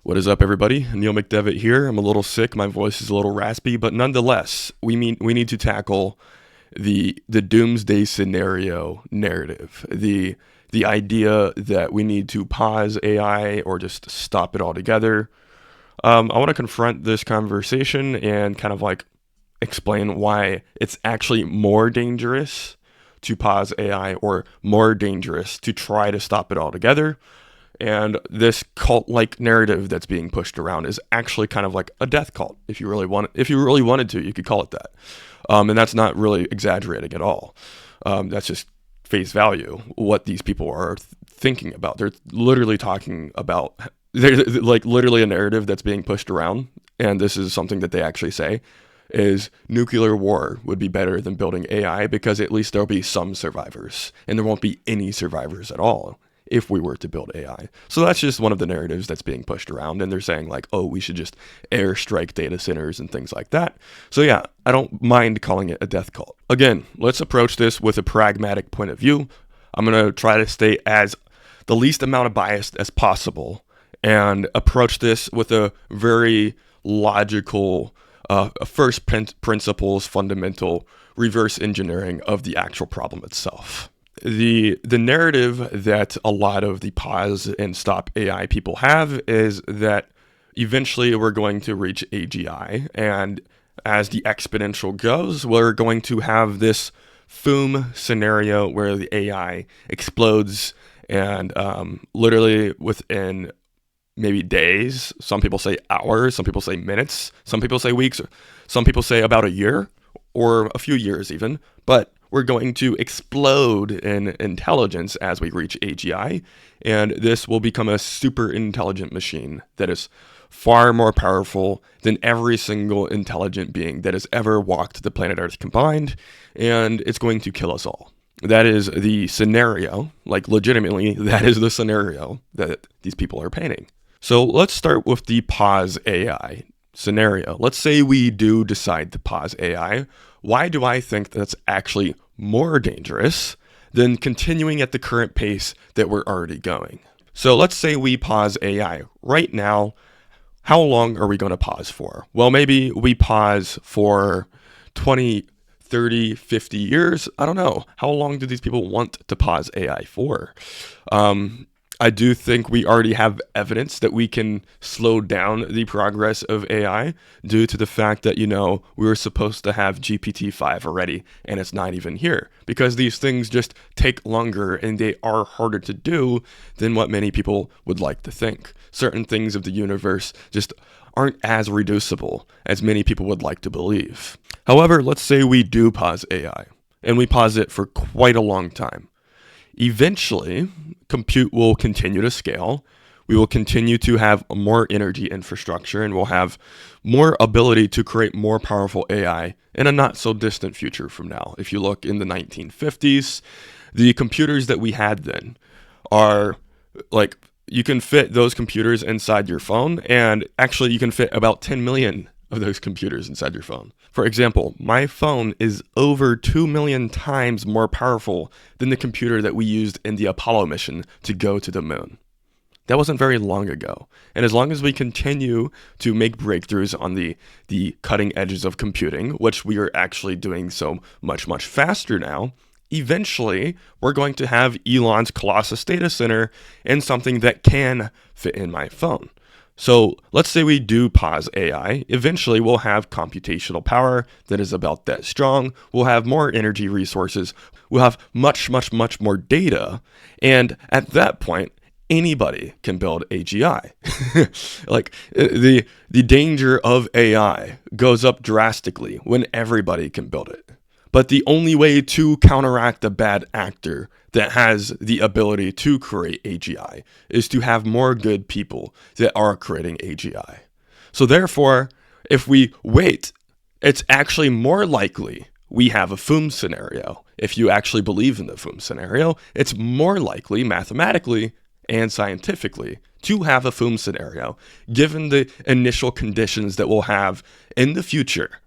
What is up, everybody? Neil McDevitt here. I'm a little sick. My voice is a little raspy, but nonetheless, we need to tackle the Doomsday scenario narrative. The idea that we need to pause AI or just stop it altogether. I want to confront this conversation and kind of like explain why it's actually more dangerous to pause AI or more dangerous to try to stop it altogether. And this cult-like narrative that's being pushed around is actually kind of like a death cult. If you really wanted to, you could call it that. And that's not really exaggerating at all. That's just face value. What these people are thinking about. They're literally talking about. They're like literally a narrative that's being pushed around, and this is something that they actually say is nuclear war would be better than building AI because at least there'll be some survivors, and there won't be any survivors at all if we were to build AI. So that's just one of the narratives that's being pushed around, and they're saying like, oh, we should just airstrike data centers and things like that. So yeah, I don't mind calling it a death cult. Again, let's approach this with a pragmatic point of view. I'm going to try to stay as the least amount of bias as possible and approach this with a very logical, first principles, fundamental reverse engineering of the actual problem itself. The narrative that a lot of the pause and stop AI people have is that eventually we're going to reach AGI, and as the exponential goes, we're going to have this FOOM scenario where the AI explodes and literally within maybe days, some people say hours, some people say minutes, some people say weeks, some people say about a year or a few years even, but we're going to explode in intelligence as we reach AGI, and this will become a super intelligent machine that is far more powerful than every single intelligent being that has ever walked the planet Earth combined, and it's going to kill us all. That is the scenario, like legitimately, that is the scenario that these people are painting. So let's start with the pause AI scenario. Let's say we do decide to pause AI. Why do I think that's actually more dangerous than continuing at the current pace that we're already going? So let's say we pause AI right now. How long are we going to pause for? Well, maybe we pause for 20, 30, 50 years. I don't know. How long do these people want to pause AI for? I do think we already have evidence that we can slow down the progress of AI due to the fact that, we were supposed to have GPT-5 already and it's not even here because these things just take longer and they are harder to do than what many people would like to think. Certain things of the universe just aren't as reducible as many people would like to believe. However, let's say we do pause AI and we pause it for quite a long time. Eventually, compute will continue to scale. We will continue to have more energy infrastructure and we'll have more ability to create more powerful AI in a not so distant future from now. If you look in the 1950s, the computers that we had then are like, you can fit those computers inside your phone, and actually you can fit about 10 million of those computers inside your phone. For example, my phone is over 2 million times more powerful than the computer that we used in the Apollo mission to go to the moon. That wasn't very long ago. And as long as we continue to make breakthroughs on the cutting edges of computing, which we are actually doing so much, much faster now, eventually we're going to have Elon's Colossus data center and something that can fit in my phone. So let's say we do pause AI. Eventually, we'll have computational power that is about that strong. We'll have more energy resources. We'll have much, much, much more data. And at that point, anybody can build AGI. Like the danger of AI goes up drastically when everybody can build it. But the only way to counteract a bad actor that has the ability to create AGI is to have more good people that are creating AGI. So therefore, if we wait, it's actually more likely we have a FOOM scenario. If you actually believe in the FOOM scenario, it's more likely mathematically and scientifically to have a FOOM scenario, given the initial conditions that we'll have in the future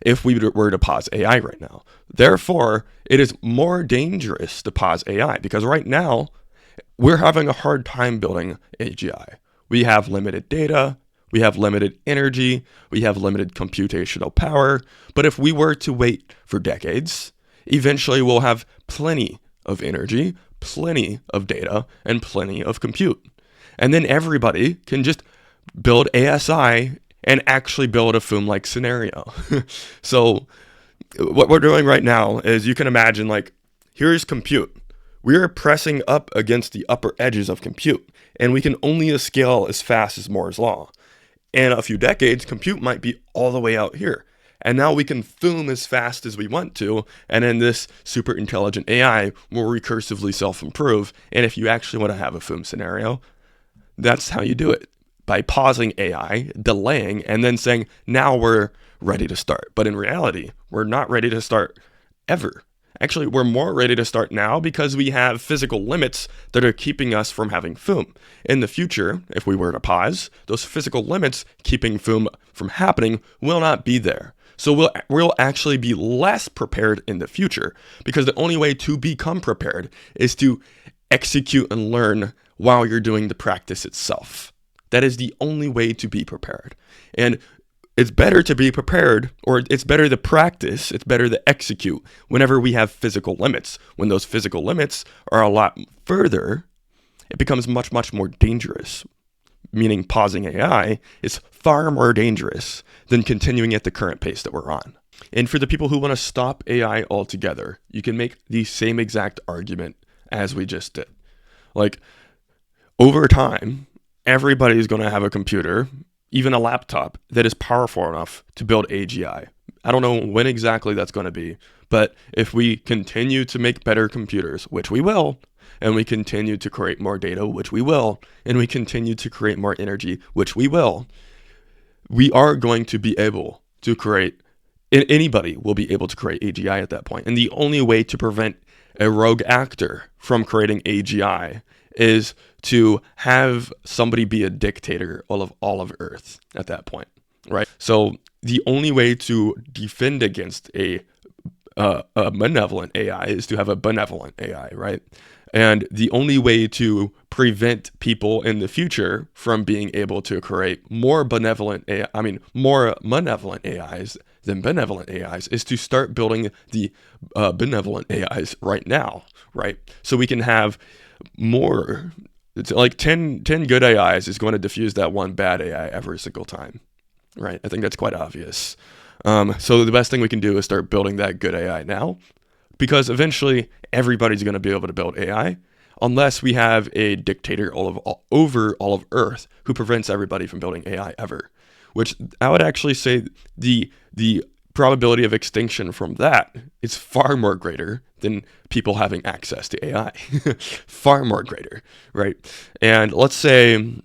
if we were to pause AI right now. Therefore, it is more dangerous to pause AI because right now we're having a hard time building AGI. We have limited data, we have limited energy, we have limited computational power. But if we were to wait for decades, eventually we'll have plenty of energy, plenty of data, and plenty of compute. And then everybody can just build ASI and actually build a Foom-like scenario. So what we're doing right now is, you can imagine, like, here's compute. We are pressing up against the upper edges of compute, and we can only scale as fast as Moore's law. In a few decades, compute might be all the way out here. And now we can Foom as fast as we want to, and then this super intelligent AI will recursively self-improve. And if you actually want to have a Foom scenario, that's how you do it. By pausing AI, delaying, and then saying, now we're ready to start. But in reality, we're not ready to start ever. Actually, we're more ready to start now because we have physical limits that are keeping us from having Foom. In the future, if we were to pause, those physical limits keeping Foom from happening will not be there. So we'll actually be less prepared in the future, because the only way to become prepared is to execute and learn while you're doing the practice itself. That is the only way to be prepared. And it's better to be prepared, or it's better to practice, it's better to execute whenever we have physical limits. When those physical limits are a lot further, it becomes much, much more dangerous. Meaning pausing AI is far more dangerous than continuing at the current pace that we're on. And for the people who want to stop AI altogether, you can make the same exact argument as we just did. Like, over time, everybody's going to have a computer, even a laptop, that is powerful enough to build AGI. I don't know when exactly that's going to be, but if we continue to make better computers, which we will, and we continue to create more data, which we will, and we continue to create more energy, which we will, we are going to be able to create, anybody will be able to create AGI at that point. And the only way to prevent a rogue actor from creating AGI is to have somebody be a dictator of all of Earth at that point, right? So the only way to defend against a malevolent AI is to have a benevolent AI, right? And the only way to prevent people in the future from being able to create more malevolent AIs than benevolent AIs is to start building the benevolent AIs right now, right? So we can have more. It's like 10 good AIs is going to diffuse that one bad AI every single time, right? I think that's quite obvious. So the best thing we can do is start building that good AI now, because eventually everybody's going to be able to build AI, unless we have a dictator over all of Earth who prevents everybody from building AI ever. Which I would actually say the probability of extinction from that is far more greater than people having access to AI. Far more greater, right? And let's say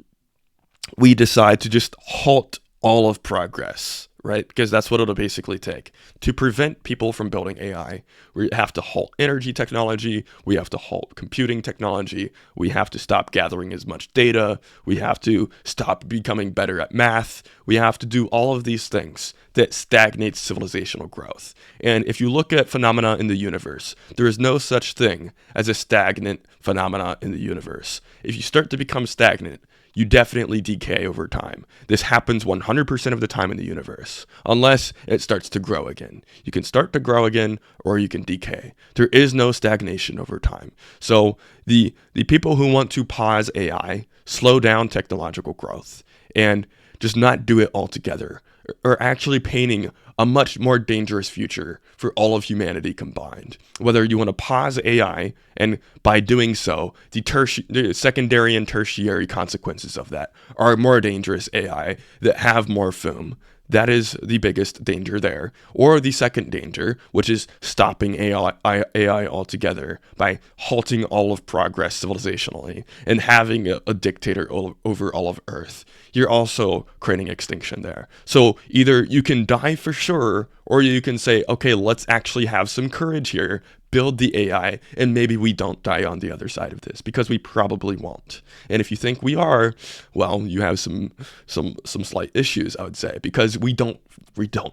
we decide to just halt all of progress, right? Because that's what it'll basically take. To prevent people from building AI, we have to halt energy technology, we have to halt computing technology, we have to stop gathering as much data, we have to stop becoming better at math, we have to do all of these things that stagnates civilizational growth. And if you look at phenomena in the universe, there is no such thing as a stagnant phenomena in the universe. If you start to become stagnant, you definitely decay over time. This happens 100% of the time in the universe, unless it starts to grow again. You can start to grow again, or you can decay. There is no stagnation over time. So the people who want to pause AI, slow down technological growth, and just not do it altogether, are actually painting a much more dangerous future for all of humanity combined. Whether you want to pause AI, and by doing so, the secondary and tertiary consequences of that are more dangerous AI that have more Foom. That is the biggest danger there. Or the second danger, which is stopping AI altogether by halting all of progress civilizationally and having a dictator over all of Earth. You're also creating extinction there. So either you can die for sure, or you can say, okay, let's actually have some courage here, build the AI, and maybe we don't die on the other side of this, because we probably won't. And if you think we are, well, you have some slight issues, I would say, because we don't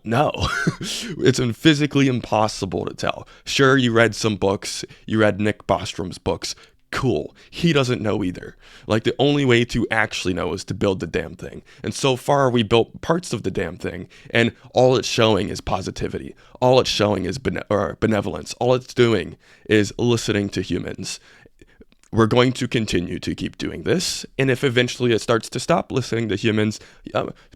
know. It's physically impossible to tell. Sure, you read some books, you read Nick Bostrom's books. Cool. He doesn't know either. Like, the only way to actually know is to build the damn thing. And so far, we built parts of the damn thing, and all it's showing is positivity. All it's showing is benevolence. All it's doing is listening to humans. We're going to continue to keep doing this, and if eventually it starts to stop listening to humans,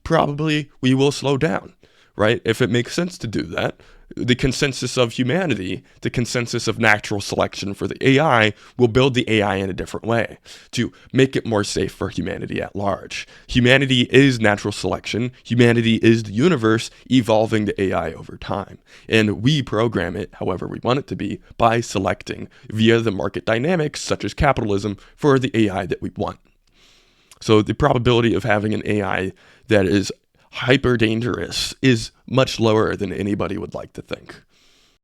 probably we will slow down, right? If it makes sense to do that. The consensus of humanity, the consensus of natural selection for the AI, will build the AI in a different way to make it more safe for humanity at large. Humanity is natural selection. Humanity is the universe evolving the AI over time. And we program it however we want it to be by selecting via the market dynamics, such as capitalism, for the AI that we want. So the probability of having an AI that is hyper dangerous is much lower than anybody would like to think.